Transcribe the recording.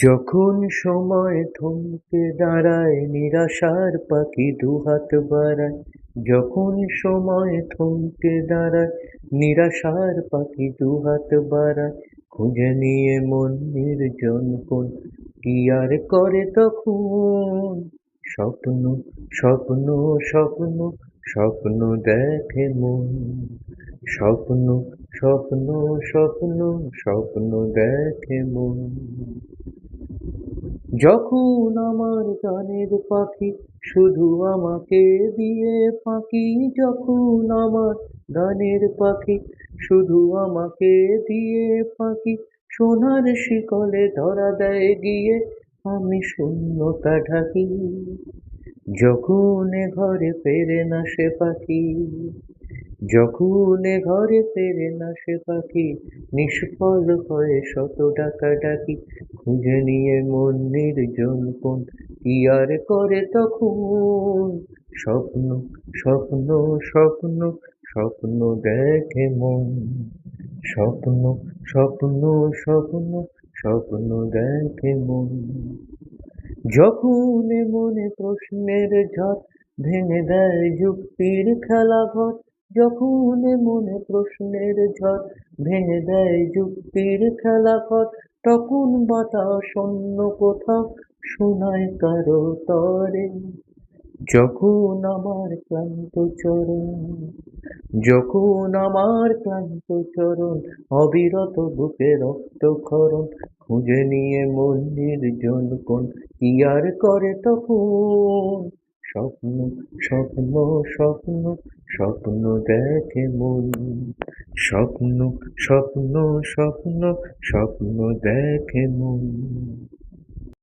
যখন সময় থমকে দাঁড়ায় নিরাশার পাখি দুহাত বাড়ায়, যখন সময় থমকে দাঁড়ায় নিরাশার পাখি দুহাত বাড়ায়, খুঁজে নিয়ে মন নির্জন কোণ কি আর করে তখন। স্বপ্ন স্বপ্ন স্বপ্ন স্বপ্ন দেখে মন, স্বপ্ন স্বপ্ন স্বপ্ন স্বপ্ন দেখে মন। যখন আমার গানের পাখি শুধু আমাকে দিয়ে ফাঁকি, যখন আমার গানের পাখি শুধু আমাকে দিয়ে ফাঁকি, সোনার শিকলে ধরা দেয় গিয়ে আমি শূন্যতা ঢাকি। যখন এ ঘরে ফেরে না সে পাখি, যখন এ ঘরে ফেরে না সে পাখি, নিষ্ফল হয়ে শত ডাকাডাকি, খুঁজে নিয়ে মন নির্জন কোণ কি আর করে তখন। স্বপ্ন স্বপ্ন স্বপ্ন স্বপ্ন দেখে মন, স্বপ্ন স্বপ্ন স্বপ্ন স্বপ্ন দেখে মন। যখন এ মনে প্রশ্নের ঝড় ভেঙে দেয় যুক্তির খেলাঘর, যখন এ মনে প্রশ্নের ঝড় ভেঙে দেয় যুক্তির খেলাঘর, তখন বাতাস অন্য কোথাও শোনায় কারো তরে। যখন আমার ক্লান্ত চরণ, যখন আমার ক্লান্ত চরণ অবিরত বুকে রক্তক্ষরণ, খুঁজে নিয়ে মন নির্জন কোণ কি আর করে তখন। স্বপ্ন স্বপ্ন স্বপ্ন স্বপ্ন দেখে মন, স্বপ্ন স্বপ্ন স্বপ্ন স্বপ্ন দেখে মন।